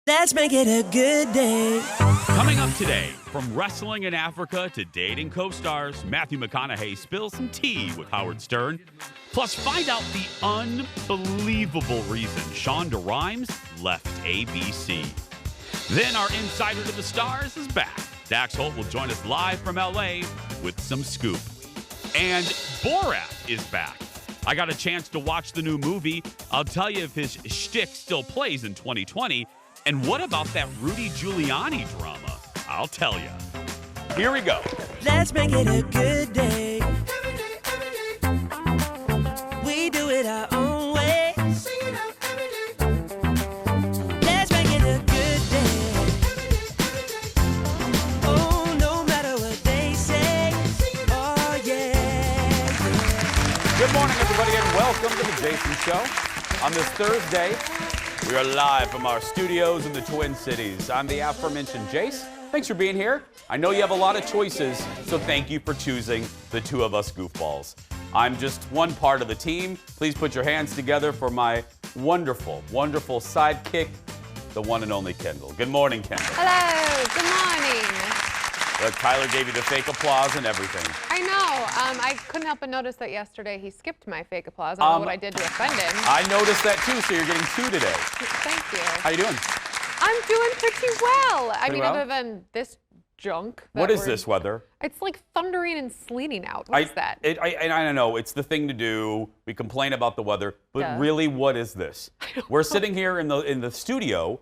Let's make it a good day. Coming up today, from wrestling in Africa to dating co-stars, Matthew McConaughey spills some tea with Howard Stern. Plus, find out the unbelievable reason Shonda Rhimes left ABC. Then our insider to the stars is back. Dax Holt will join us live from LA with some scoop. And Borat is back. I got a chance to watch the new movie. I'll tell you if his shtick still plays in 2020. And what about that Rudy Giuliani drama? I'll tell you. Here we go. Let's make it a good day. We do it our own way. Let's make it a good day. Oh, no matter what they say. Oh, yeah. Good morning, everybody, and welcome to the Jason Show. On this Thursday, we are live from our studios in the Twin Cities. I'm the aforementioned Jace. Thanks for being here. I know you have a lot of choices, so thank you for choosing the two of us goofballs. I'm just one part of the team. Please put your hands together for my wonderful, wonderful sidekick, the one and only Kendall. Good morning, Kendall. Hello, good morning. Look, Tyler gave you the fake applause and everything. I know. I couldn't help but notice that yesterday he skipped my fake applause. I don't know what I did to offend him. I noticed that too, so you're getting two today. Thank you. How you doing? I'm doing pretty well. I mean, well? other than this junk. What is this weather? It's like thundering and sleeting out. What is that? I don't know. It's the thing to do. We complain about the weather, but Yeah. really, what is this? We're sitting here in the studio,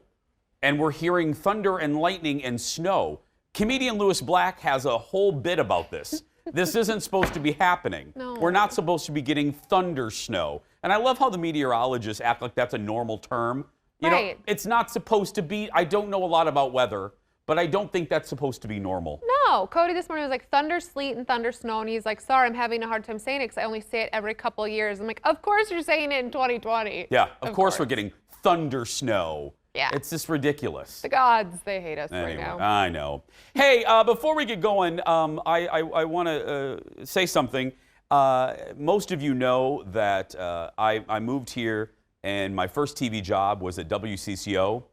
and we're hearing thunder and lightning and snow. Comedian Lewis Black has a whole bit about this. This isn't supposed to be happening. No. We're not supposed to be getting thunder snow. And I love how the meteorologists act like that's a normal term. You know, Right. it's not supposed to be. I don't know a lot about weather, but I don't think that's supposed to be normal. No, Cody this morning was like thunder, sleet, and thunder, snow, and he's like, sorry, I'm having a hard time saying it because I only say it every couple of years. I'm like, of course you're saying it in 2020. Yeah, of course we're getting thunder snow. Yeah. It's just ridiculous. The gods, they hate us Anyway, right now. I know. Hey, before we get going, I want to say something. Most of you know that I moved here, and my first TV job was at WCCO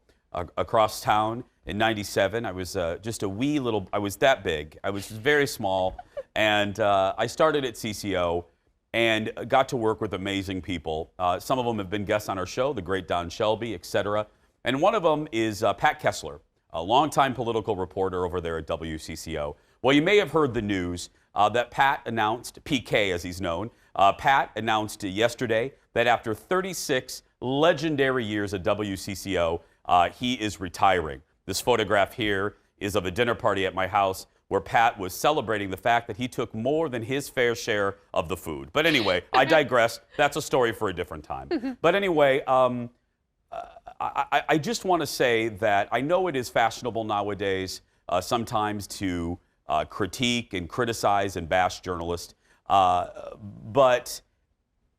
across town in '97. I was just a wee little, I was that big. I was very small, and I started at CCO and got to work with amazing people. Some of them have been guests on our show, the great Don Shelby, etc. And one of them is Pat Kessler, a longtime political reporter over there at WCCO. Well, you may have heard the news that Pat announced, PK as he's known, Pat announced yesterday that after 36 legendary years at WCCO, he is retiring. This photograph here is of a dinner party at my house where Pat was celebrating the fact that he took more than his fair share of the food. But anyway, I digress. That's a story for a different time. But anyway, I just want to say that I know it is fashionable nowadays sometimes to critique and criticize and bash journalists, but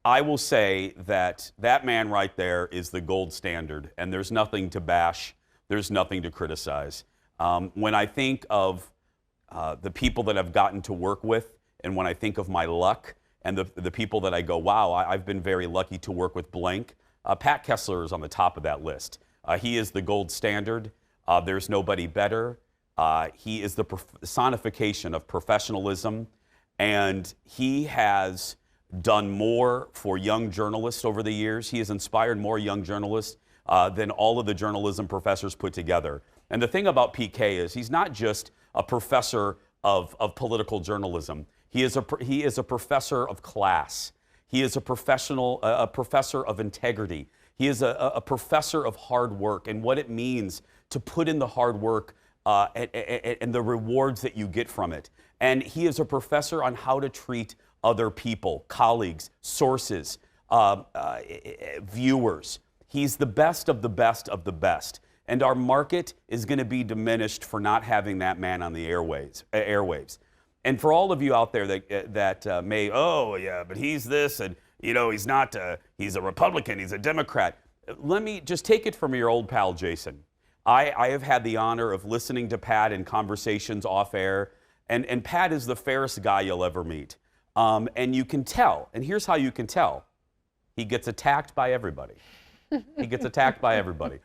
I will say that that man right there is the gold standard, and there's nothing to bash, there's nothing to criticize. When I think of the people that I've gotten to work with, and when I think of my luck, and the people that I go, wow, I've been very lucky to work with blank, Pat Kessler is on the top of that list. He is the gold standard. There's nobody better. He is the personification of professionalism, and he has done more for young journalists over the years. He has inspired more young journalists than all of the journalism professors put together. And the thing about PK is he's not just a professor of political journalism. He is a professor of class. He is a professor of integrity. He is a professor of hard work and what it means to put in the hard work and the rewards that you get from it. And he is a professor on how to treat other people, colleagues, sources, viewers. He's the best of the best of the best. And our market is going to be diminished for not having that man on the airwaves. And for all of you out there that may, oh, yeah, but he's this, and, you know, he's not, he's a Republican, he's a Democrat. Let me just take it from your old pal, Jason. I have had the honor of listening to Pat in conversations off air, and Pat is the fairest guy you'll ever meet. And you can tell, and here's how you can tell. He gets attacked by everybody. He gets attacked by everybody.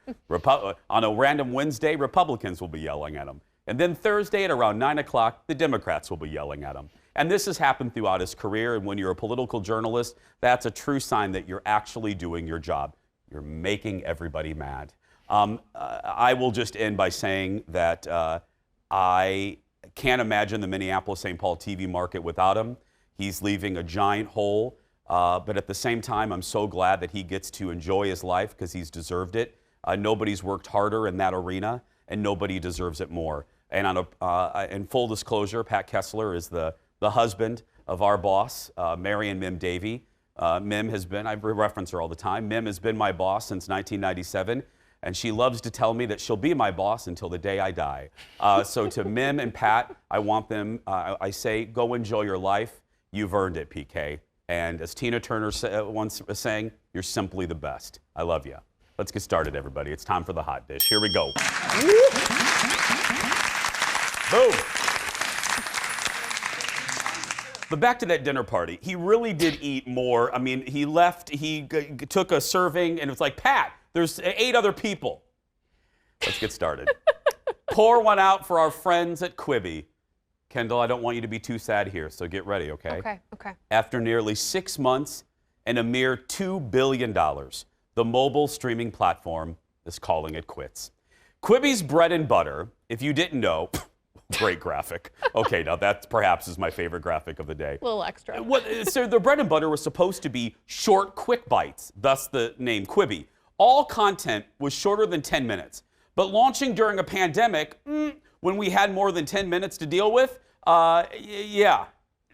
On a random Wednesday, Republicans will be yelling at him. And then Thursday at around 9 o'clock, the Democrats will be yelling at him. And this has happened throughout his career. And when you're a political journalist, that's a true sign that you're actually doing your job. You're making everybody mad. I will just end by saying that I can't imagine the Minneapolis-St. Paul TV market without him. He's leaving a giant hole. But at the same time, I'm so glad that he gets to enjoy his life because he's deserved it. Nobody's worked harder in that arena, and nobody deserves it more. And in full disclosure, Pat Kessler is the husband of our boss, Mary and Mim Davey. Mim has been, I reference her all the time, Mim has been my boss since 1997. And she loves to tell me that she'll be my boss until the day I die. So to Mim and Pat, I want them, I say, go enjoy your life. You've earned it, PK. And as Tina Turner once was saying, you're simply the best. I love you. Let's get started, everybody. It's time for the hot dish. Here we go. Boom. But back to that dinner party. He really did eat more. I mean, he left, he took a serving, and it was like, Pat, there's 8 other people. Let's get started. Pour one out for our friends at Quibi. Kendall, I don't want you to be too sad here, so get ready, okay? Okay. After nearly 6 months and a mere $2 billion, the mobile streaming platform is calling it quits. Quibi's bread and butter, if you didn't know, great graphic. Okay, now that perhaps is my favorite graphic of the day. A little extra. So the bread and butter was supposed to be short, quick bites, thus the name Quibi. All content was shorter than 10 minutes. But launching during a pandemic, when we had more than 10 minutes to deal with, yeah,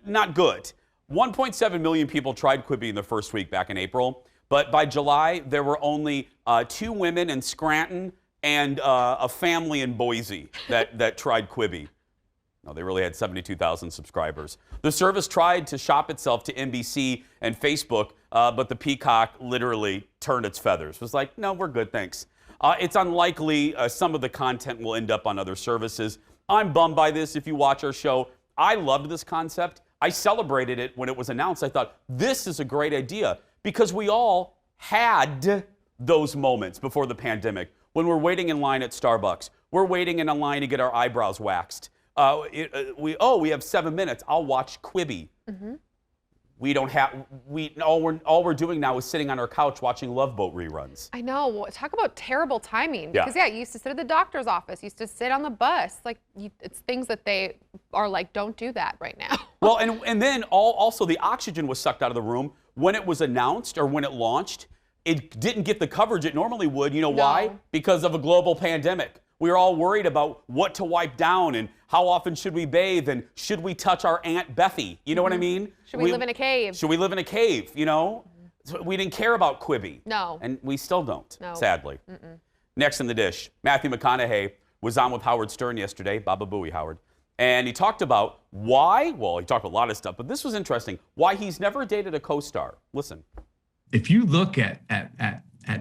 not good. 1.7 million people tried Quibi in the first week back in April, but by July, there were only 2 women in Scranton and a family in Boise that tried Quibi. No, they really had 72,000 subscribers. The service tried to shop itself to NBC and Facebook, but the peacock literally turned its feathers. It was like, no, we're good, thanks. It's unlikely some of the content will end up on other services. I'm bummed by this. If you watch our show, I loved this concept. I celebrated it when it was announced. I thought, this is a great idea because we all had those moments before the pandemic when we're waiting in line at Starbucks. We're waiting in a line to get our eyebrows waxed. We have 7 minutes. I'll watch Quibi. Mm-hmm. We don't have, all we're doing now is sitting on our couch watching Love Boat reruns. I know. Talk about terrible timing. Because, you used to sit at the doctor's office. You used to sit on the bus. Like, it's things that they are like, don't do that right now. Well, and then also the oxygen was sucked out of the room when it was announced or when it launched. It didn't get the coverage it normally would. You know why? Because of a global pandemic. We were all worried about what to wipe down and how often should we bathe and should we touch our Aunt Bethy? You know what I mean? Should we live in a cave? Should we live in a cave, you know? So we didn't care about Quibi. No. And we still don't, sadly. Mm-mm. Next in the dish, Matthew McConaughey was on with Howard Stern yesterday, Baba Booey Howard, and he talked about why, well, he talked about a lot of stuff, but this was interesting, why he's never dated a co-star. Listen. If you look at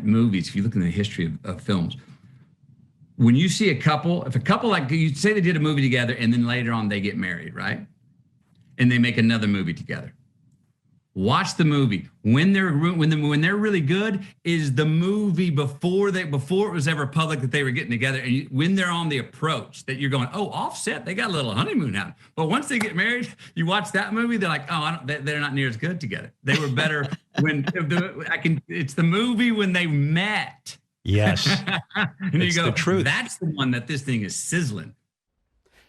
movies, if you look in the history of films, when you see a couple, if a couple, like you say they did a movie together and then later on they get married, right? And they make another movie together. Watch the movie. When they're really good is the movie before it was ever public that they were getting together, and when they're on the approach that you're going, oh, Offset, they got a little honeymoon out. But once they get married, you watch that movie, they're like, oh, they're not near as good together. They were better it's the movie when they met. Yes. And you go, the truth. That's the one that this thing is sizzling.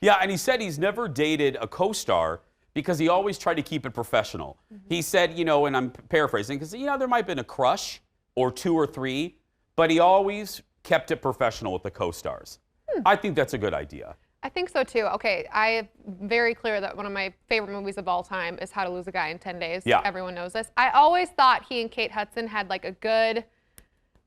Yeah, and he said he's never dated a co-star because he always tried to keep it professional. Mm-hmm. He said, and I'm paraphrasing, because, there might have been a crush or 2 or 3, but he always kept it professional with the co-stars. I think that's a good idea. I think so, too. Okay, I'm very clear that one of my favorite movies of all time is How to Lose a Guy in 10 Days. Yeah. Everyone knows this. I always thought he and Kate Hudson had, like, a good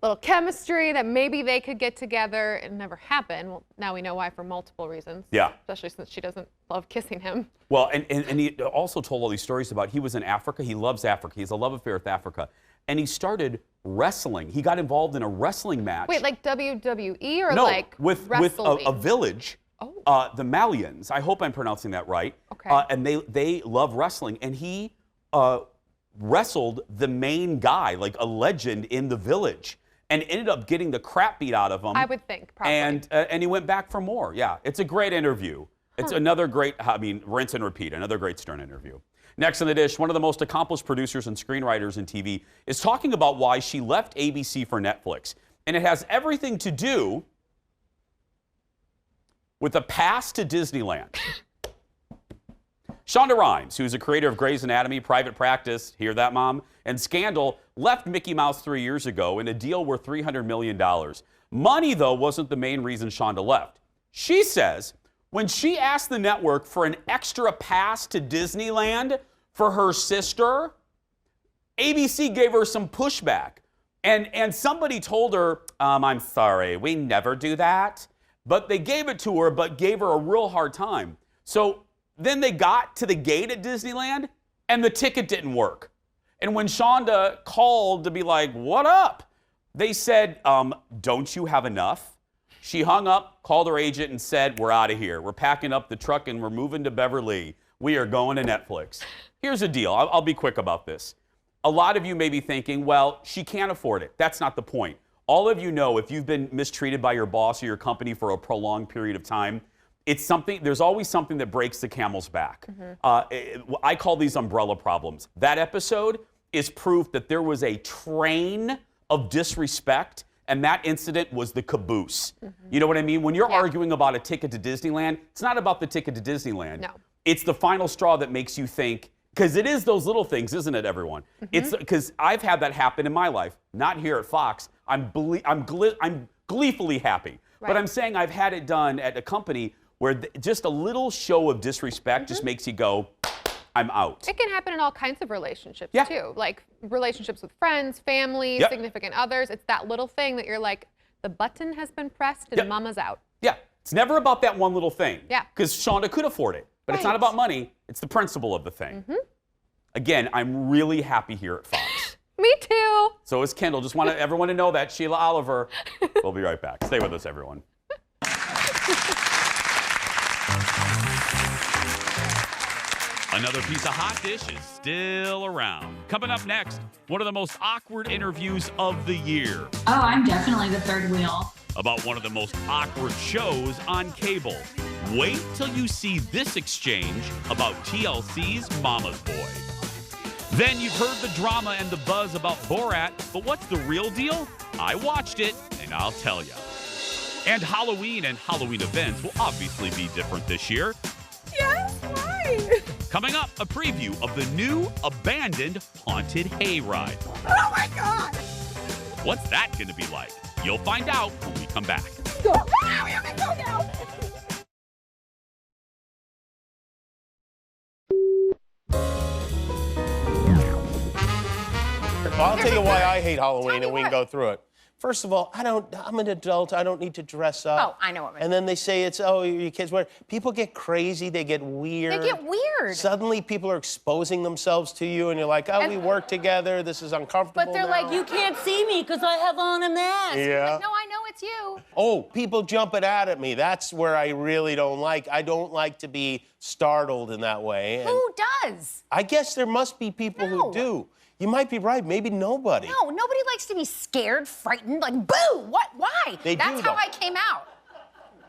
little chemistry that maybe they could get together. It never happened. Well, now we know why for multiple reasons. Yeah. Especially since she doesn't love kissing him. Well, and he also told all these stories about he was in Africa. He loves Africa. He has a love affair with Africa. And he started wrestling. He got involved in a wrestling match. Wait, like WWE or no, like with a village, the Malians. I hope I'm pronouncing that right. Okay. And they love wrestling. And he wrestled the main guy, like a legend in the village. and ended up getting the crap beat out of him. I would think, probably. And he went back for more. Yeah, it's a great interview. It's another great, rinse and repeat, another great Stern interview. Next on the dish, one of the most accomplished producers and screenwriters in TV is talking about why she left ABC for Netflix. And it has everything to do with a pass to Disneyland. Shonda Rhimes, who's a creator of Grey's Anatomy, Private Practice, hear that, Mom, and Scandal, left Mickey Mouse 3 years ago in a deal worth $300 million. Money, though, wasn't the main reason Shonda left. She says when she asked the network for an extra pass to Disneyland for her sister, ABC gave her some pushback. And somebody told her, I'm sorry, we never do that. But they gave it to her, but gave her a real hard time. So then they got to the gate at Disneyland, and the ticket didn't work. And when Shonda called to be like, what up? They said, don't you have enough? She hung up, called her agent, and said, we're out of here. We're packing up the truck, and we're moving to Beverly. We are going to Netflix. Here's the deal. I'll be quick about this. A lot of you may be thinking, well, she can't afford it. That's not the point. All of you know if you've been mistreated by your boss or your company for a prolonged period of time, it's something. There's always something that breaks the camel's back. I call these umbrella problems. That episode is proof that there was a train of disrespect, and that incident was the caboose. You know what I mean? When you're arguing about a ticket to Disneyland, it's not about the ticket to Disneyland. No. It's the final straw that makes you think, because it is those little things, isn't it, everyone? It's because I've had that happen in my life, not here at Fox. I'm gleefully happy. Right. But I'm saying I've had it done at a company where just a little show of disrespect just makes you go, I'm out. It can happen in all kinds of relationships, Yeah. too. Like relationships with friends, family, Yep. significant others. It's that little thing that you're like, the button has been pressed and Yep. mama's out. Yeah, it's never about that one little thing. Yeah. Because Shonda could afford it. But it's not Right. about money. It's the principle of the thing. Again, I'm really happy here at Fox. Me too. So is Kendall. Just want everyone to know that. Sheila Oliver. We'll be right back. Stay with us, everyone. Another piece of hot dish is still around. Coming up next, one of the most awkward interviews of the year. Oh, I'm definitely the third wheel. About one of the most awkward shows on cable. Wait till you see this exchange about TLC's Mama's Boy. Then you've heard the drama and the buzz about Borat, but what's the real deal? I watched it, and I'll tell you. And Halloween and Halloween events will obviously be different this year. Yes, why? Coming up, a preview of the new abandoned haunted hayride. Oh my God. What's that going to be like? You'll find out when we come back. Go. Ah, we have to go now. Well, I'll tell you why I hate Halloween, and we can go through it. First of all, I'm an adult. I don't need to dress up. Oh, I know what it is. And then they say it's, oh, your kids wear. People get crazy. They get weird. They get weird. Suddenly, people are exposing themselves to you, and you're like, oh, we work together. This is uncomfortable But they're now. like, you can't see me because I have on a mask. Yeah. Like, no, I know it's you. Oh, people jumping out at me. That's where I really don't like. I don't like to be startled in that way. And Who does? I guess there must be people No. who do. You might be right. Maybe nobody. No, nobody likes to be scared, frightened, like, boo! What? Why? They do, That's how though. I came out.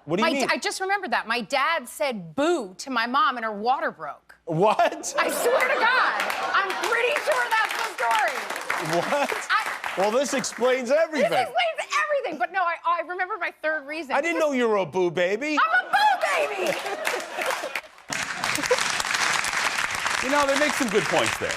What do you mean? I just remembered that. My dad said boo to my mom and her water broke. What? I swear to God. I'm pretty sure that's the story. What? Well, this explains everything. This explains everything. But no, I remember my third reason. I didn't know you were a boo baby. I'm a boo baby! You know, they make some good points there.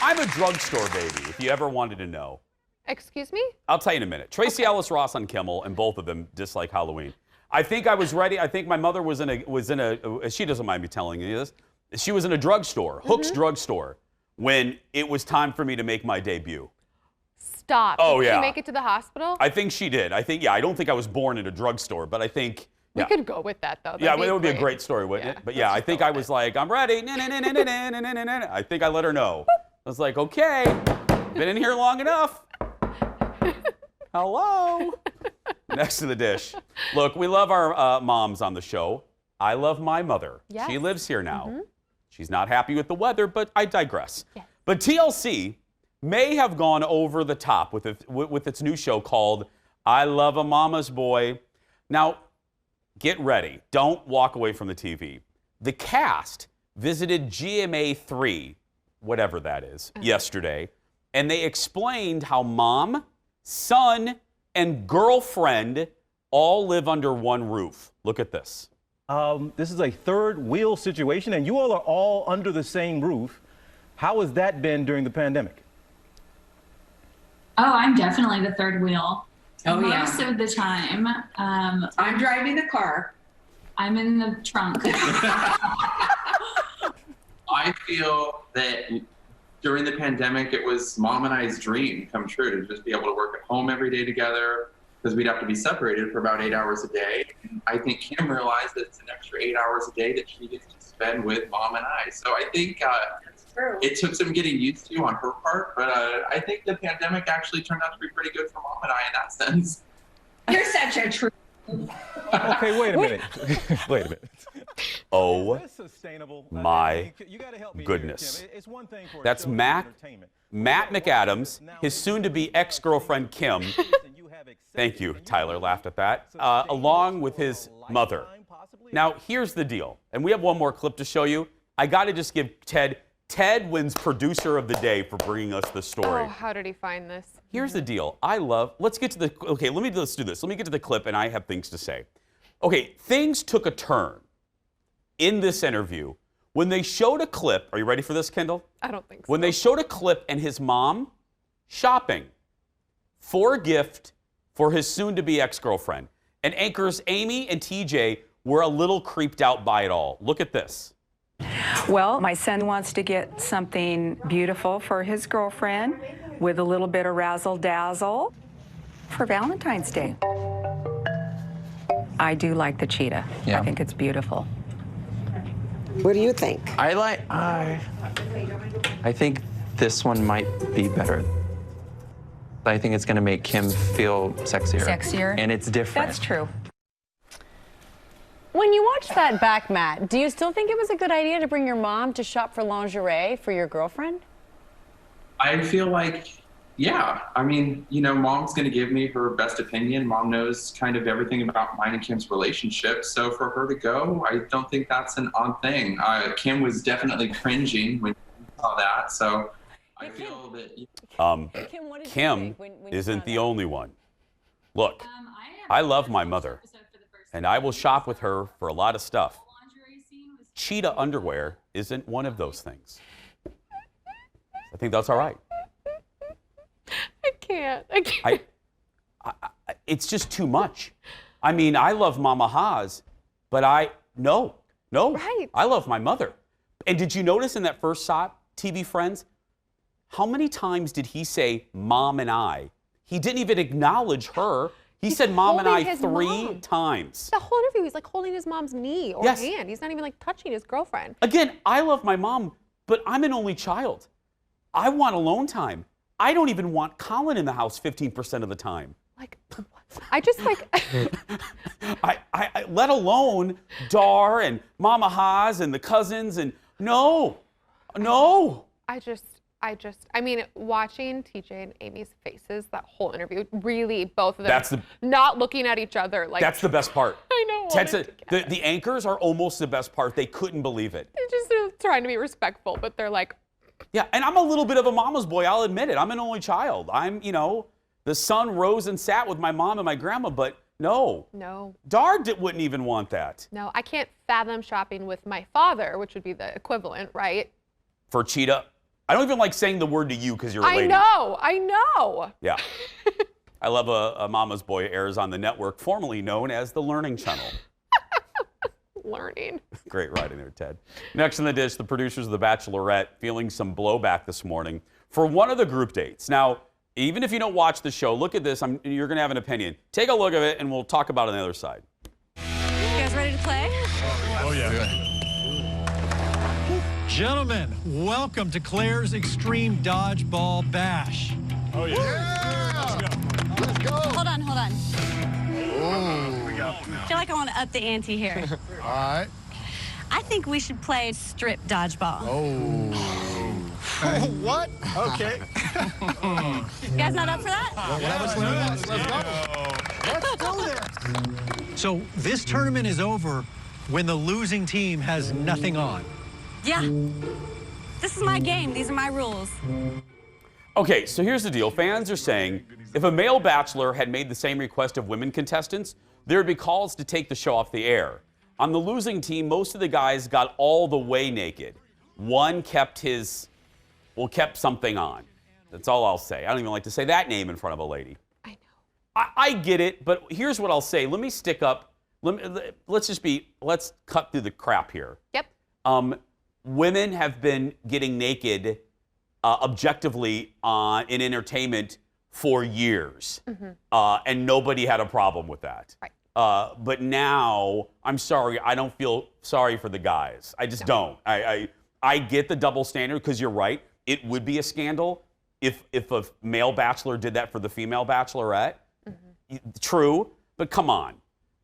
I'm a drugstore baby, if you ever wanted to know. Excuse me? I'll tell you in a minute. Tracy Ellis Ross on Kimmel, and both of them dislike Halloween. I think I was ready. I think my mother was in a she doesn't mind me telling you this. She was in a drugstore, Hook's drugstore, when it was time for me to make my debut. Stop. Oh, Did yeah. you make it to the hospital? I think she did. I don't think I was born in a drugstore, but I think. We Yeah. could go with that, though. Yeah, That'd it would be a great story, wouldn't Yeah, it? But yeah, let's I just think go I with was like, I'm ready. I think I let her know. I was like, okay, been in here long enough. Hello. Next to the dish. Look, we love our moms on the show. I love my mother. Yes. She lives here now. She's not happy with the weather, but I digress. But TLC may have gone over the top with its new show called I Love a Mama's Boy. Now, get ready. Don't walk away from the TV. The cast visited GMA 3, whatever that is, yesterday, and they explained how mom, son, and girlfriend all live under one roof. Look at this. This is a third wheel situation, and you all are all under the same roof. How has that been during the pandemic? Oh, I'm definitely the third wheel. Oh, yeah. Most of the time. I'm driving the car. I'm in the trunk. I feel that during the pandemic, it was Mom and I's dream come true to just be able to work at home every day together, because we'd have to be separated for about 8 hours a day. And I think Kim realized that it's an extra 8 hours a day that she gets to spend with Mom and I. So I think it took some getting used to on her part, but I think the pandemic actually turned out to be pretty good for Mom and I in that sense. You're such a true. Okay, wait a minute. Wait a minute. Oh, Is this sustainable? my You gotta help me goodness. Here, Kim. It's one thing for a That's show to be Matt entertainment. McAdams, his soon-to-be ex-girlfriend Kim. Thank you, Tyler laughed at that, along with his mother. Now, here's the deal, and we have one more clip to show you. I got to just give Ted wins producer of the day for bringing us the story. Oh, how did he find this? Here's the deal. Let's get to the, okay, let's do this. Let me get to the clip, and I have things to say. Okay, things took a turn in this interview when they showed a clip. Are you ready for this, Kendall? I don't think so. When they showed a clip and his mom shopping for a gift for his soon-to-be ex-girlfriend. And anchors Amy and TJ were a little creeped out by it all. Look at this. Well, my son wants to get something beautiful for his girlfriend with a little bit of razzle-dazzle for Valentine's Day. I do like the cheetah. Yeah. I think it's beautiful. What do you think? I think this one might be better. I think it's going to make Kim feel sexier. Sexier? And it's different. That's true. When you watch that back, Matt, do you still think it was a good idea to bring your mom to shop for lingerie for your girlfriend? I feel like, yeah. I mean, you know, Mom's going to give me her best opinion. Mom knows kind of everything about mine and Kim's relationship. So for her to go, I don't think that's an odd thing. Kim was definitely cringing when she saw that. So I feel that... Kim isn't the only one. Look, I love my mother, and I will shop with her for a lot of stuff. Cheetah underwear isn't one of those things. I think that's all right. I can't. It's just too much. I mean, I love Mama Haas, but no. Right. I love my mother. And did you notice in that first shot, TV Friends, how many times did he say Mom and I? He didn't even acknowledge her. He said Mom and I 3 times. The whole interview, he's like holding his mom's knee or hand. He's not even like touching his girlfriend. Again, I love my mom, but I'm an only child. I want alone time. I don't even want Colin in the house 15% of the time. Like, I just like... I let alone Dar and Mama Haas and the cousins and no. I mean, watching TJ and Amy's faces, that whole interview, really, both of them not looking at each other. Like, that's the best part. I know. Ted said the anchors are almost the best part. They couldn't believe it. They're just trying to be respectful, but they're like... Yeah, and I'm a little bit of a mama's boy, I'll admit it. I'm an only child. I'm, the sun rose and sat with my mom and my grandma, but no. No. Dar wouldn't even want that. No, I can't fathom shopping with my father, which would be the equivalent, right? For Cheetah. I don't even like saying the word to you because you're a lady. I know. Yeah. I Love a Mama's Boy airs on the network formerly known as the Learning Channel. Learning. Great writing there, Ted. Next in the dish, the producers of The Bachelorette feeling some blowback this morning for one of the group dates. Now, even if you don't watch the show, look at this. You're going to have an opinion. Take a look at it, and we'll talk about it on the other side. You guys ready to play? Oh, yeah. Gentlemen, welcome to Claire's Extreme Dodgeball Bash. Oh, yeah. Let's go. Hold on. I feel like I want to up the ante here. All right. I think we should play strip dodgeball. Oh. What? Okay. You guys not up for that? Let's do this. So this tournament is over when the losing team has nothing on. Yeah. This is my game. These are my rules. Okay, so here's the deal. Fans are saying if a male bachelor had made the same request of women contestants, there would be calls to take the show off the air. On the losing team, most of the guys got all the way naked. One kept something on. That's all I'll say. I don't even like to say that name in front of a lady. I know. I get it, but here's what I'll say. Let me stick up. Let's cut through the crap here. Yep. Women have been getting naked objectively in entertainment for years, and nobody had a problem with that. Right. But now, I'm sorry, I don't feel sorry for the guys. I just don't. I get the double standard because you're right. It would be a scandal if a male bachelor did that for the female bachelorette. True, but come on.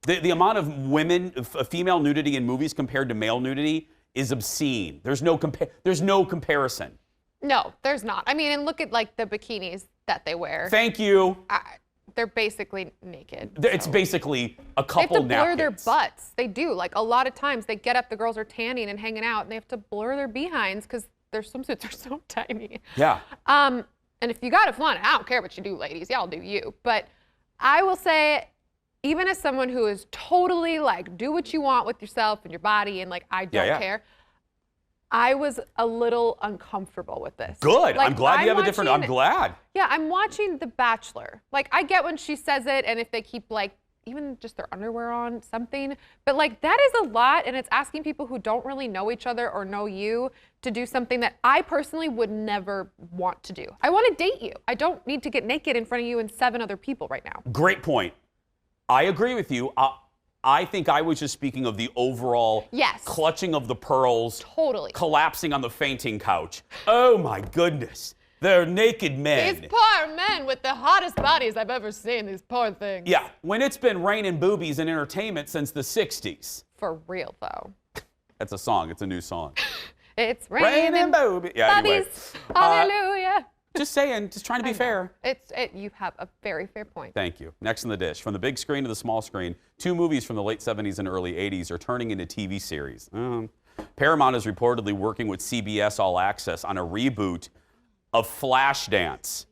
The amount of female nudity in movies compared to male nudity is obscene. There's no comparison. No, there's not. I mean, and look at like the bikinis that they wear. Thank you. They're basically naked. It's basically a couple napkins. They have to blur their butts. They do. Like a lot of times they get up, the girls are tanning and hanging out, and they have to blur their behinds because their swimsuits are so tiny. Yeah. And if you got to flaunt it, I don't care what you do, ladies. Y'all do you. But I will say, even as someone who is totally like, do what you want with yourself and your body, and like, I don't care. I was a little uncomfortable with this. Good. Like, I'm glad you have a different. I'm glad. Yeah, I'm watching The Bachelor. Like, I get when she says it, and if they keep like even just their underwear on, something. But like, that is a lot, and it's asking people who don't really know each other or know you to do something that I personally would never want to do. I want to date you. I don't need to get naked in front of you and 7 other people right now. Great point. I agree with you. I think I was just speaking of the overall clutching of the pearls, collapsing on the fainting couch. Oh my goodness. They're naked men. These poor men with the hottest bodies I've ever seen, these poor things. Yeah, when it's been raining boobies in entertainment since the 60s. For real, though. That's a song. It's a new song. It's raining boobies. Yeah, anyway. Hallelujah. Just saying, just trying to be fair. You have a very fair point. Thank you. Next on the dish, from the big screen to the small screen, 2 movies from the late 70s and early 80s are turning into TV series. Paramount is reportedly working with CBS All Access on a reboot of Flashdance.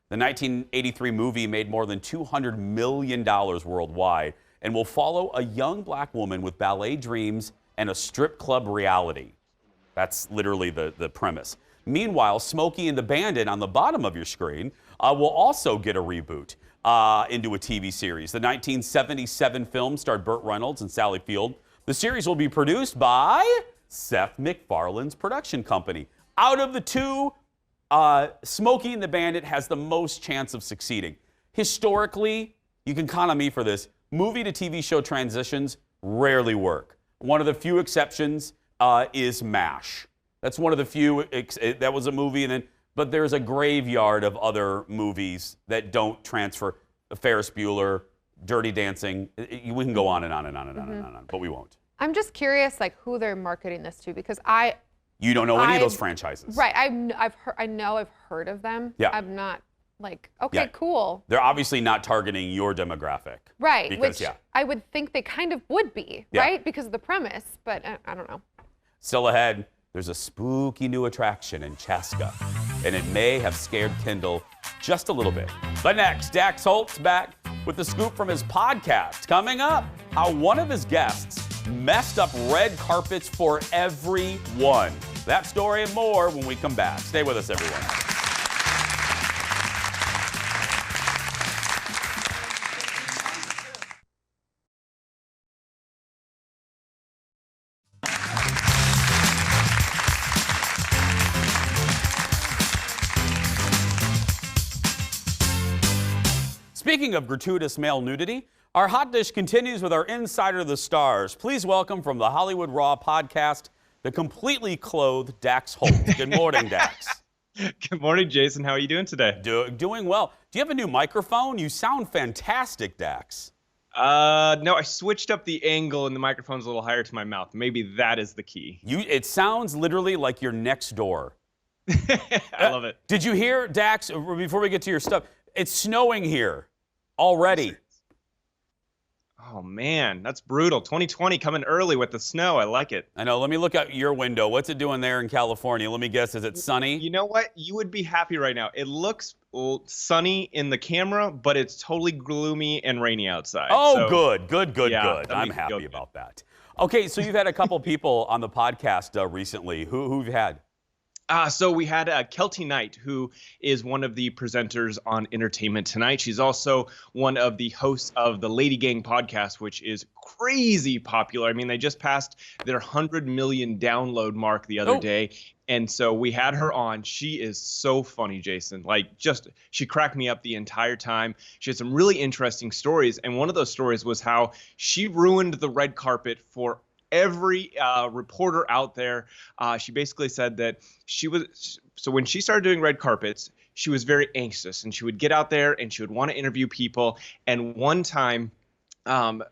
The 1983 movie made more than $200 million worldwide and will follow a young black woman with ballet dreams and a strip club reality. That's literally the premise. Meanwhile, Smokey and the Bandit on the bottom of your screen will also get a reboot into a TV series. The 1977 film starred Burt Reynolds and Sally Field. The series will be produced by Seth MacFarlane's production company. Out of the 2, Smokey and the Bandit has the most chance of succeeding. Historically, you can count on me for this, movie to TV show transitions rarely work. One of the few exceptions is MASH. That's one of the few, that was a movie, but there's a graveyard of other movies that don't transfer. Ferris Bueller, Dirty Dancing, we can go on and on and on and on and on, but we won't. I'm just curious, like, who they're marketing this to, because You don't know any of those franchises. Right, I know I've heard of them. Yeah. I'm not like, okay, cool. They're obviously not targeting your demographic. Right, because, which I would think they kind of would be, right? Because of the premise, but I don't know. Still ahead, there's a spooky new attraction in Chaska, and it may have scared Kendall just a little bit. But next, Dax Holt's back with the scoop from his podcast. Coming up, how one of his guests messed up red carpets for everyone. That story and more when we come back. Stay with us, everyone. Speaking of gratuitous male nudity, our hot dish continues with our Insider of the Stars. Please welcome from the Hollywood Raw podcast, the completely clothed Dax Holt. Good morning, Dax. Good morning, Jason. How are you doing today? Doing well. Do you have a new microphone? You sound fantastic, Dax. No, I switched up the angle and the microphone's a little higher to my mouth. Maybe that is the key. It sounds literally like you're next door. I love it. Did you hear, Dax, before we get to your stuff, it's snowing here already. Oh, man, that's brutal. 2020 coming early with the snow. I like it. I know. Let me look out your window. What's it doing there in California? Let me guess. Is it sunny? You know what? You would be happy right now. It looks sunny in the camera, but it's totally gloomy and rainy outside. Oh, so, good. yeah, I'm happy about that. Okay, so you've had a couple people on the podcast recently. Who've you had? So we had Kelty Knight, who is one of the presenters on Entertainment Tonight. She's also one of the hosts of the Lady Gang podcast, which is crazy popular. I mean, they just passed their 100 million download mark the other day. And so we had her on. She is so funny, Jason. She cracked me up the entire time. She had some really interesting stories. And one of those stories was how she ruined the red carpet for every reporter out there. She basically said that so when she started doing red carpets, she was very anxious, and she would get out there and she would want to interview people. And one time, Brad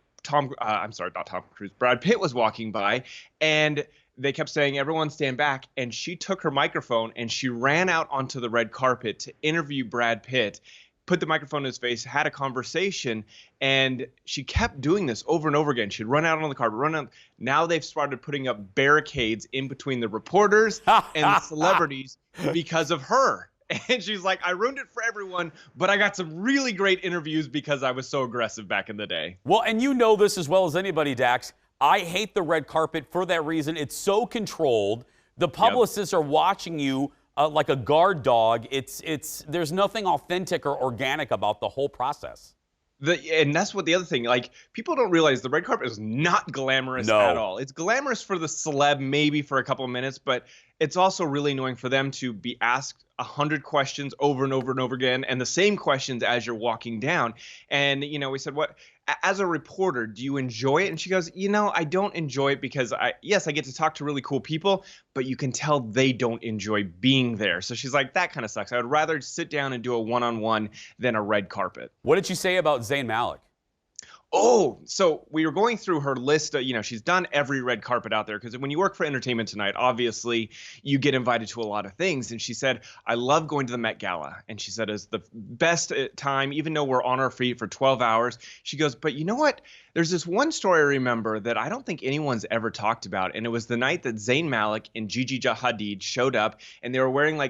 Pitt was walking by, and they kept saying, "Everyone stand back." And she took her microphone and she ran out onto the red carpet to interview Brad Pitt, put the microphone in his face, had a conversation, and she kept doing this over and over again. She'd run out on the carpet, run out. Now they've started putting up barricades in between the reporters and the celebrities because of her. And she's like, I ruined it for everyone, but I got some really great interviews because I was so aggressive back in the day. Well, and you know this as well as anybody, Dax. I hate the red carpet for that reason. It's so controlled. The publicists are watching you like a guard dog. There's nothing authentic or organic about the whole process. And that's what the other thing, people don't realize the red carpet is not glamorous at all. It's glamorous for the celeb, maybe for a couple of minutes, but it's also really annoying for them to be asked 100 questions over and over and over again, and the same questions as you're walking down. And, we said, as a reporter, do you enjoy it? And she goes, I don't enjoy it because I get to talk to really cool people, but you can tell they don't enjoy being there. So she's like, that kind of sucks. I would rather sit down and do a one-on-one than a red carpet. What did you say about Zayn Malik? Oh, so we were going through her list. She's done every red carpet out there because when you work for Entertainment Tonight, obviously you get invited to a lot of things. And she said, I love going to the Met Gala. And she said, it's the best time, even though we're on our feet for 12 hours. She goes, but you know what? There's this one story I remember that I don't think anyone's ever talked about. And it was the night that Zayn Malik and Gigi Hadid showed up, and they were wearing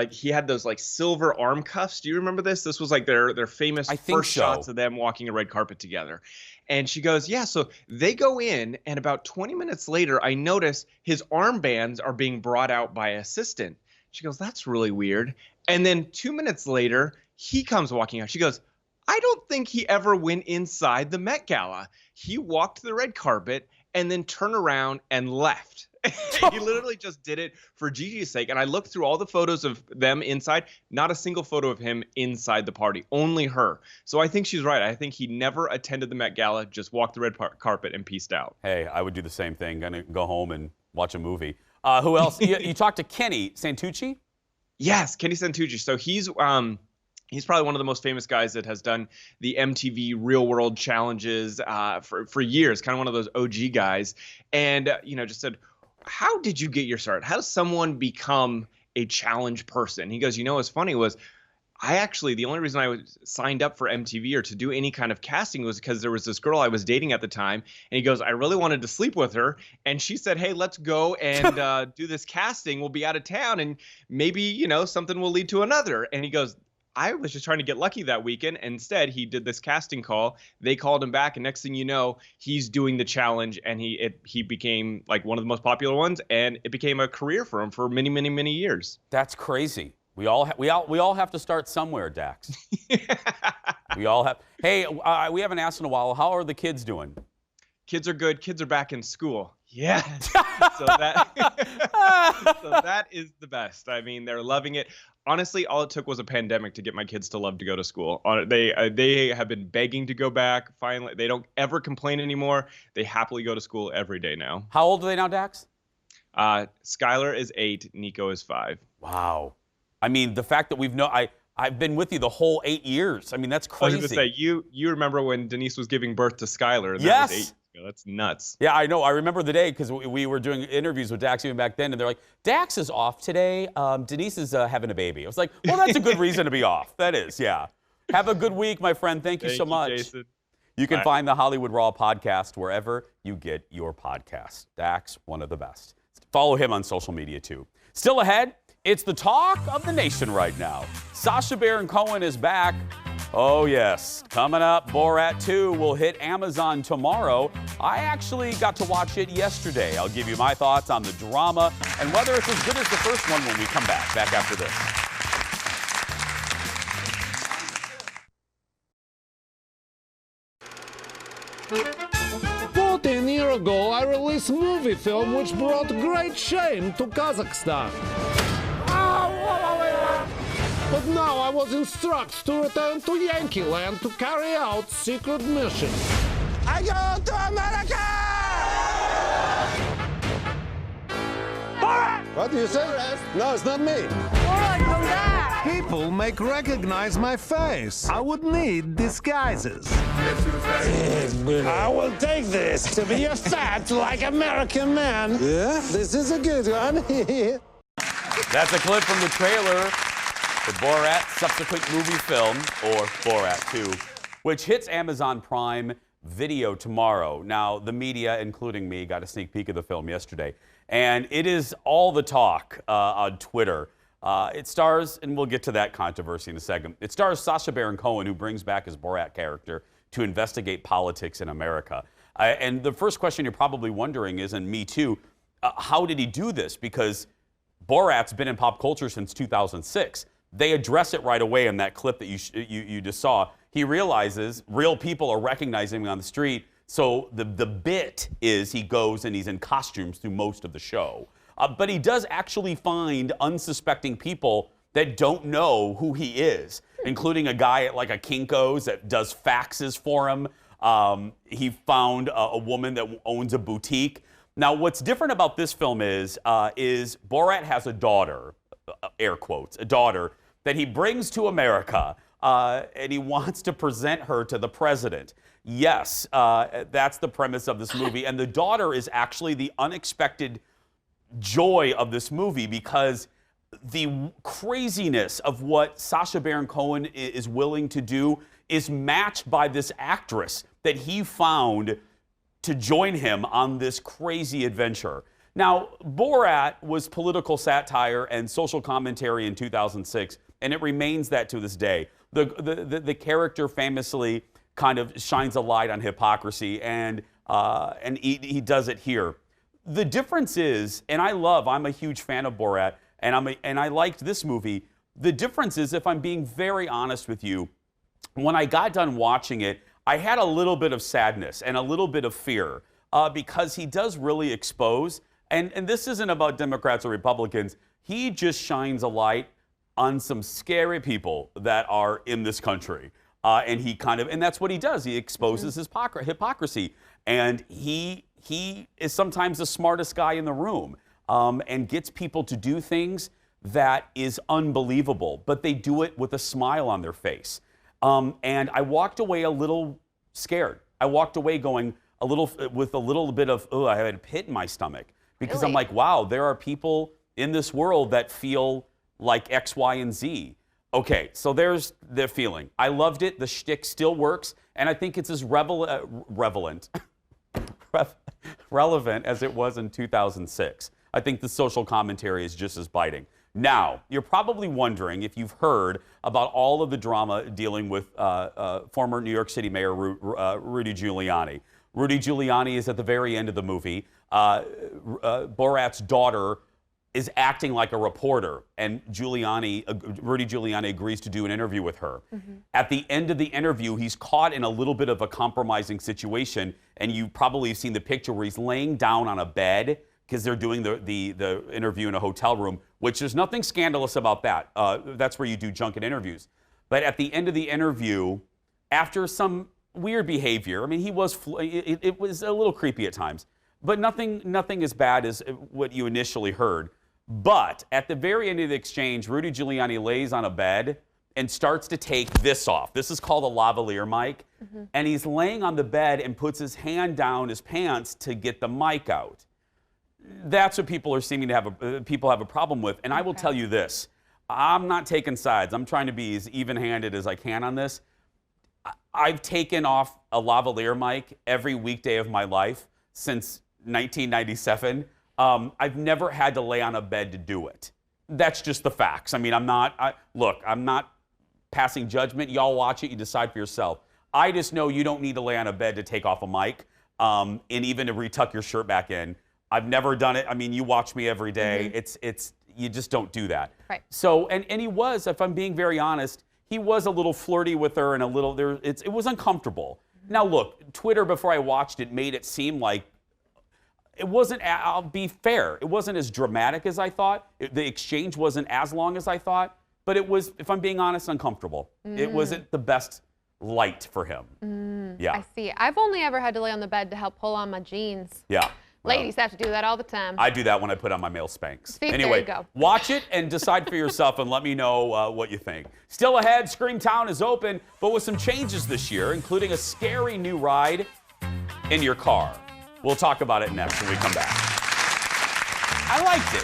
he had those silver arm cuffs. Do you remember this? This was their famous first shots of them walking a red carpet together. And she goes, yeah, so they go in, and about 20 minutes later, I notice his armbands are being brought out by an assistant. She goes, that's really weird. And then 2 minutes later, he comes walking out. She goes, I don't think he ever went inside the Met Gala. He walked the red carpet and then turned around and left. He literally just did it for Gigi's sake. And I looked through all the photos of them inside. Not a single photo of him inside the party. Only her. So I think she's right. I think he never attended the Met Gala, just walked the red carpet and peaced out. Hey, I would do the same thing. Gonna go home and watch a movie. Who else? you talked to Kenny Santucci? Yes, Kenny Santucci. So he's probably one of the most famous guys that has done the MTV Real World Challenges for years. Kind of one of those OG guys. And, just said, how did you get your start? How does someone become a challenge person? He goes, what's funny was the only reason I was signed up for MTV or to do any kind of casting was because there was this girl I was dating at the time. And he goes, I really wanted to sleep with her. And she said, hey, let's go and do this casting. We'll be out of town and maybe, something will lead to another. And he goes, I was just trying to get lucky that weekend. Instead, he did this casting call. They called him back, and next thing you know, he's doing the challenge, and he became one of the most popular ones, and it became a career for him for many, many, many years. That's crazy. We all have to start somewhere, Dax. We all have. Hey, we haven't asked in a while. How are the kids doing? Kids are good. Kids are back in school. Yeah. so that is the best. I mean, they're loving it. Honestly, all it took was a pandemic to get my kids to love to go to school. They have been begging to go back. Finally, they don't ever complain anymore. They happily go to school every day now. How old are they now, Dax? Skylar is 8. Nico is 5. Wow. I mean, the fact that I've been with you the whole 8 years. I mean, that's crazy. I was going to say, you remember when Denise was giving birth to Skylar? Yes. ago. That's nuts. Yeah, I know. I remember the day because we were doing interviews with Dax even back then, and they're like, Dax is off today. Denise is having a baby. I was like, well, that's a good reason to be off. That is, yeah. Have a good week, my friend. Thank you so much. Jason. You can Bye. find the Hollywood Raw podcast wherever you get your podcast. Dax, one of the best. Follow him on social media, too. Still ahead, it's the talk of the nation right now. Sacha Baron Cohen is back. Oh, yes. Coming up, Borat 2 will hit Amazon tomorrow. I actually got to watch it yesterday. I'll give you my thoughts on the drama and whether it's as good as the first one when we come back. Back after this. "14 years ago, I released a movie film which brought great shame to Kazakhstan. But now I was instructed to return to Yankee Land to carry out secret mission. I go to America! Borat! What do you say? No, it's not me. Borat, come back! People may recognize my face. I would need disguises. I will take this to be a fat like American man. Yeah, this is a good one. That's a clip from the trailer for Borat Subsequent Moviefilm, or Borat 2, which hits Amazon Prime Video tomorrow. Now, the media, including me, got a sneak peek of the film yesterday, and it is all the talk on Twitter. It stars, and we'll get to that controversy in a second, it stars Sacha Baron Cohen, who brings back his Borat character to investigate politics in America. And the first question you're probably wondering is, and me too, how did he do this? Because Borat's been in pop culture since 2006. They address it right away in that clip that you just saw. He realizes real people are recognizing him on the street, so the bit is he goes and he's in costumes through most of the show. But he does actually find unsuspecting people that don't know who he is, including a guy at like a Kinko's that does faxes for him. He found a woman that owns a boutique. Now, what's different about this film is Borat has a daughter, air quotes, a daughter that he brings to America, and he wants to present her to the president. Yes, that's the premise of this movie. And the daughter is actually the unexpected joy of this movie, because the craziness of what Sacha Baron Cohen is willing to do is matched by this actress that he found to join him on this crazy adventure. Now, Borat was political satire and social commentary in 2006, and it remains that to this day. The character famously kind of shines a light on hypocrisy, and he does it here. The difference is, and I'm a huge fan of Borat, and I liked this movie. The difference is, if I'm being very honest with you, when I got done watching it, I had a little bit of sadness and a little bit of fear because he does really expose, and this isn't about Democrats or Republicans, he just shines a light on some scary people that are in this country. And that's what he does. He exposes his hypocrisy. And he is sometimes the smartest guy in the room, and gets people to do things that is unbelievable, but they do it with a smile on their face. And I walked away a little scared. I walked away going with a little bit of, I had a pit in my stomach, because really? I'm like, wow, there are people in this world that feel like X, Y, and Z. Okay, so there's the feeling. I loved it. The shtick still works, and I think it's as relevant as it was in 2006. I think the social commentary is just as biting. Now, you're probably wondering if you've heard about all of the drama dealing with former New York City Mayor Rudy Giuliani. Rudy Giuliani is at the very end of the movie. Borat's daughter is acting like a reporter, and Rudy Giuliani agrees to do an interview with her. Mm-hmm. At the end of the interview, he's caught in a little bit of a compromising situation, and you probably have seen the picture where he's laying down on a bed because they're doing the interview in a hotel room, which there's nothing scandalous about that. That's where you do junket interviews. But at the end of the interview, after some weird behavior, I mean, it was a little creepy at times, but nothing as bad as what you initially heard. But at the very end of the exchange, Rudy Giuliani lays on a bed and starts to take this off. This is called a lavalier mic. And he's laying on the bed and puts his hand down his pants to get the mic out. That's what people are seeming to have a problem with. And I will tell you this, I'm not taking sides. I'm trying to be as even-handed as I can on this. I've taken off a lavalier mic every weekday of my life since 1997. I've never had to lay on a bed to do it. That's just the facts. I mean, I'm not passing judgment. Y'all watch it, you decide for yourself. I just know you don't need to lay on a bed to take off a mic and even to retuck your shirt back in. I've never done it. I mean, you watch me every day. It's you just don't do that. Right. So, and he was, if I'm being very honest, he was a little flirty with her and a little, it was uncomfortable. Now look, Twitter, before I watched it, made it seem like it wasn't, I'll be fair, it wasn't as dramatic as I thought. The exchange wasn't as long as I thought, but it was, if I'm being honest, uncomfortable. It wasn't the best light for him. Yeah. I see. I've only ever had to lay on the bed to help pull on my jeans. Yeah. Ladies have to do that all the time. I do that when I put on my male Spanx. See, anyway, there you go. watch it and decide for yourself and let me know what you think. Still ahead, Screamtown is open, but with some changes this year, including a scary new ride in your car. We'll talk about it next when we come back. I liked it.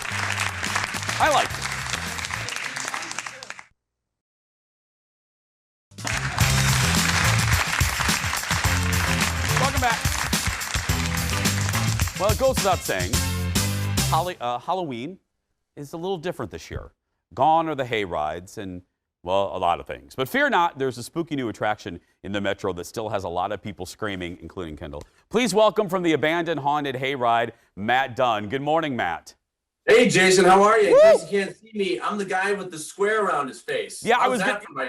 I liked it. Welcome back. Well, it goes without saying, Halloween is a little different this year. Gone are the hayrides and, well, a lot of things. But fear not, there's a spooky new attraction in the Metro that still has a lot of people screaming, including Kendall. Please welcome from the abandoned haunted hayride, Matt Dunn. Good morning, Matt. Hey, Jason, how are you? In case you can't see me, I'm the guy with the square around his face. Yeah,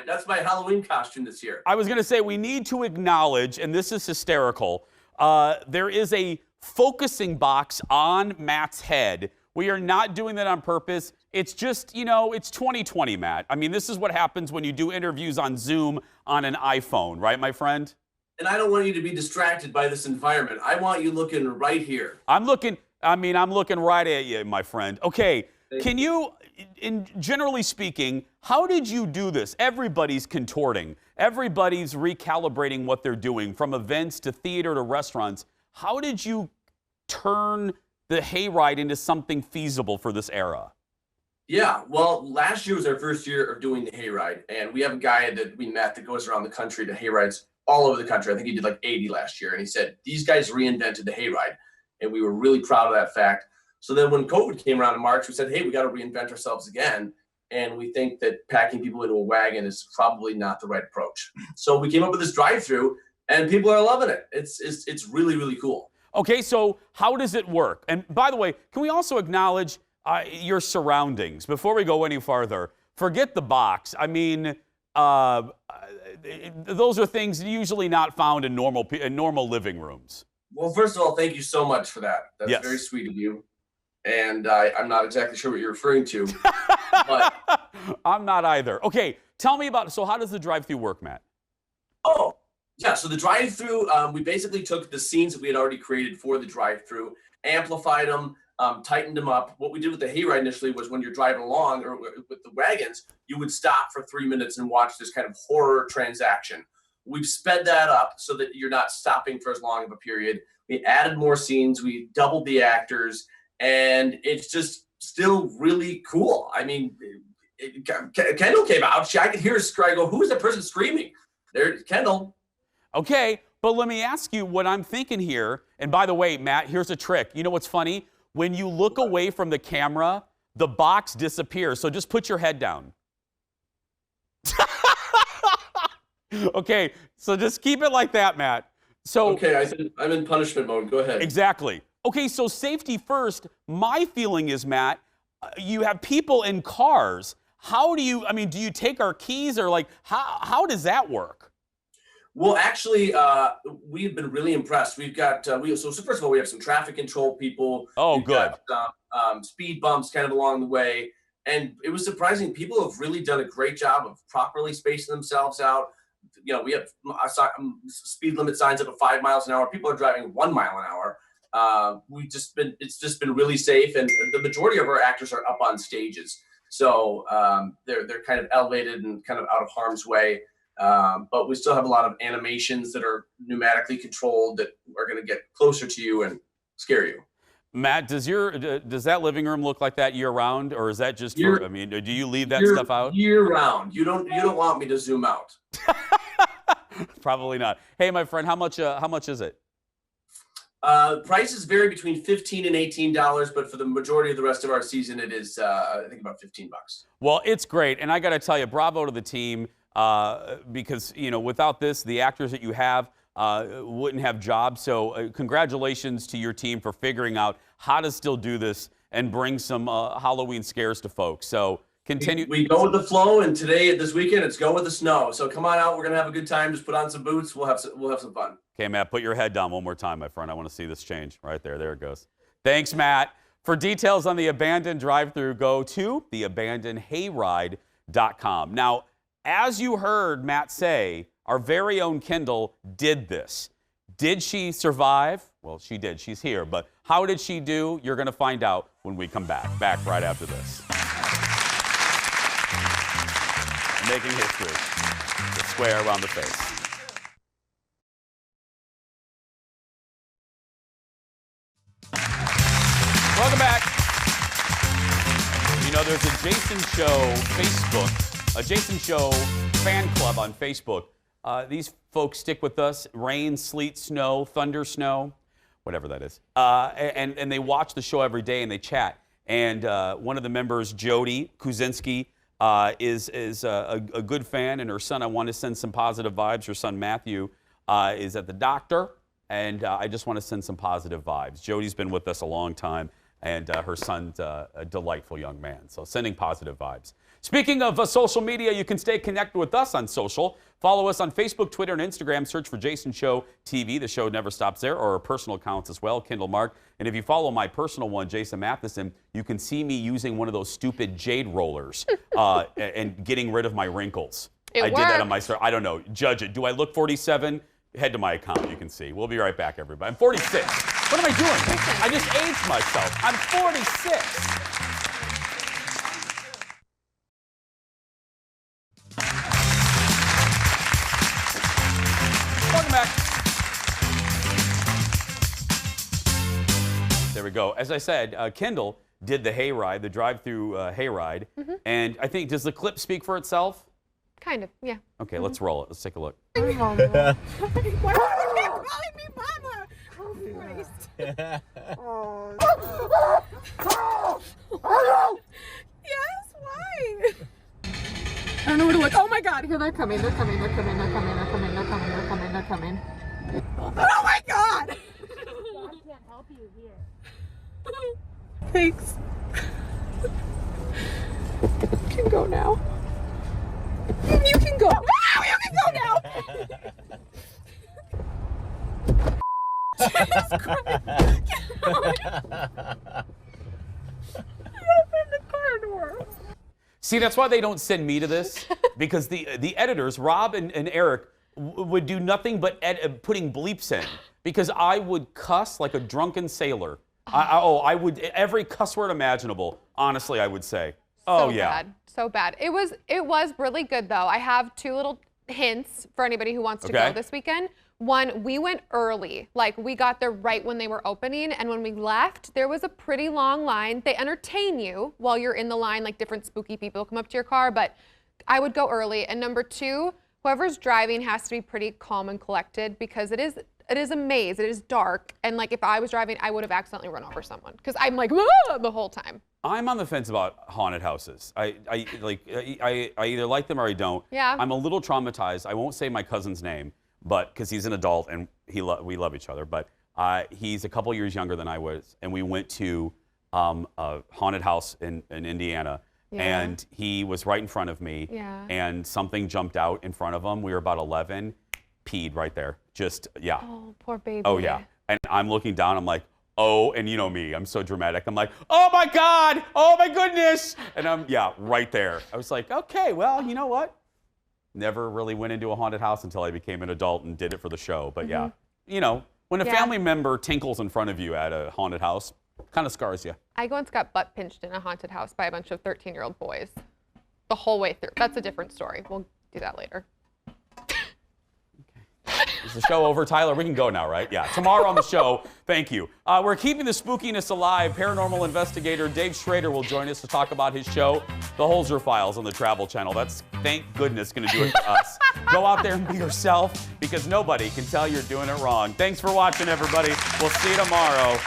that's my Halloween costume this year. I was going to say, we need to acknowledge, and this is hysterical, there is a focusing box on Matt's head. We are not doing that on purpose. It's just, it's 2020, Matt. I mean, this is what happens when you do interviews on Zoom on an iPhone, right, my friend? And I don't want you to be distracted by this environment. I want you looking right here. I'm looking right at you, my friend. Okay, can you, generally speaking, how did you do this? Everybody's contorting. Everybody's recalibrating what they're doing, from events to theater to restaurants. How did you turn the hayride into something feasible for this era? Yeah, well, last year was our first year of doing the hayride, and we have a guy that we met that goes around the country to hayrides all over the country. I think he did like 80 last year, and he said, these guys reinvented the hayride, and we were really proud of that fact. So then when COVID came around in March, we said, hey, we got to reinvent ourselves again, and we think that packing people into a wagon is probably not the right approach. So we came up with this drive-through, and people are loving it. It's really, really cool. Okay, so how does it work? And by the way, can we also acknowledge your surroundings before we go any farther? Forget the box. I mean, those are things usually not found in normal living rooms. Well, first of all, thank you so much for that. That's very sweet of you. And I'm not exactly sure what you're referring to. But I'm not either. Okay, tell me about it. So how does the drive-through work, Matt? Oh, yeah. So the drive-through, we basically took the scenes that we had already created for the drive-through, amplified them, tightened them up. What we did with the hayride initially was when you're driving along or with the wagons, you would stop for 3 minutes and watch this kind of horror transaction. We've sped that up so that you're not stopping for as long of a period. We added more scenes. We doubled the actors, and it's just still really cool. I mean, Kendall came out. I could hear her scream. I go, who is that person screaming? There's Kendall. Okay, but let me ask you what I'm thinking here. And by the way, Matt, here's a trick. You know what's funny? When you look away from the camera, the box disappears. So just put your head down. Okay, so just keep it like that, Matt. So okay, I'm in punishment mode. Go ahead. Exactly. Okay, so safety first. My feeling is, Matt, you have people in cars. How do you, do you take our keys or how does that work? Well, actually, we've been really impressed. We've got, so first of all, we have some traffic control people. Oh, good. Got, speed bumps kind of along the way. And it was surprising. People have really done a great job of properly spacing themselves out. We have speed limit signs up at 5 miles an hour. People are driving 1 mile an hour. It's just been really safe. And the majority of our actors are up on stages. So they're kind of elevated and kind of out of harm's way. But we still have a lot of animations that are pneumatically controlled that are going to get closer to you and scare you. Matt, does that living room look like that year round, or is that just for? I mean, do you leave that stuff out? Year round. You don't want me to zoom out. Probably not. Hey, my friend, how much is it? Prices vary between $15 and $18, but for the majority of the rest of our season, it is I think about $15. Well, it's great, and I got to tell you, bravo to the team because without this, the actors that you have wouldn't have jobs. So congratulations to your team for figuring out how to still do this and bring some Halloween scares to folks. So continue. We go with the flow, and this weekend, it's go with the snow. So come on out. We're gonna have a good time. Just put on some boots. We'll have some fun. Okay, Matt, put your head down one more time, my friend. I want to see this change right there. There it goes. Thanks, Matt. For details on the Abandoned drive-thru, go to theabandonedhayride.com. Now, as you heard Matt say, our very own Kendall did this. Did she survive? Well, she did. She's here. But how did she do? You're going to find out when we come back. Back right after this. Making history. The square around the face. Welcome back. There's a Jason Show Facebook, a Jason Show fan club on Facebook. These folks stick with us, rain, sleet, snow, thunder, snow, whatever that is. And they watch the show every day and they chat. And one of the members, Jody Kuzinski, is a good fan, and her son, I want to send some positive vibes. Her son, Matthew, is at the doctor, and I just want to send some positive vibes. Jody's been with us a long time, and her son's a delightful young man, so sending positive vibes. Speaking of social media, you can stay connected with us on social. Follow us on Facebook, Twitter, and Instagram. Search for Jason Show TV. The show never stops there, or our personal accounts as well, Kendall Mark. And if you follow my personal one, Jason Matheson, you can see me using one of those stupid jade rollers and getting rid of my wrinkles. I did that on my story. I don't know. Judge it. Do I look 47? Head to my account. You can see. We'll be right back, everybody. I'm 46. What am I doing? I just aged myself. I'm 46. Welcome back. There we go. As I said, Kendall did the hayride, the drive-through hayride, and I think, does the clip speak for itself? Kind of, yeah. Okay, let's roll it. Let's take a look. Why are you calling me Mama? Oh, Christ. Yes, why? I don't know where to look. Oh my God, here they're coming. They're coming. They're coming. They're coming. They're coming. They're coming. They're coming. They're coming. Oh my God. I can't help you here. Thanks. You can go now. You can go. Wow, you can go now. Jesus Christ. Open the car door. See, that's why they don't send me to this, because the editors, Rob and Eric, would do nothing but putting bleeps in, because I would cuss like a drunken sailor. I would, every cuss word imaginable, honestly, I would say. Oh, yeah. So bad. It was really good, though. I have two little hints for anybody who wants to go this weekend. One, we went early. Like, we got there right when they were opening, and when we left, there was a pretty long line. They entertain you while you're in the line, like different spooky people come up to your car, but I would go early. And number two, whoever's driving has to be pretty calm and collected, because it is a maze. It is dark, and like if I was driving, I would have accidentally run over someone, because I'm like, "Whoa," the whole time. I'm on the fence about haunted houses. I either like them or I don't. Yeah. I'm a little traumatized. I won't say my cousin's name, but because he's an adult and we love each other. But he's a couple years younger than I was, and we went to a haunted house in Indiana, and he was right in front of me, and something jumped out in front of him. We were about 11, peed right there. Just Oh, poor baby. Oh yeah. And I'm looking down. I'm like, oh, and you know me, I'm so dramatic. I'm like, oh my God, oh my goodness. And I'm, right there. I was like, okay, well, you know what? Never really went into a haunted house until I became an adult and did it for the show. But yeah, when a family member tinkles in front of you at a haunted house, kind of scars you. I once got butt pinched in a haunted house by a bunch of 13-year-old boys the whole way through. That's a different story. We'll do that later. Is the show over, Tyler? We can go now, right? Yeah. Tomorrow on the show, thank you. We're keeping the spookiness alive. Paranormal investigator Dave Schrader will join us to talk about his show, The Holzer Files, on the Travel Channel. That's, thank goodness, going to do it for us. Go out there and be yourself, because nobody can tell you're doing it wrong. Thanks for watching, everybody. We'll see you tomorrow.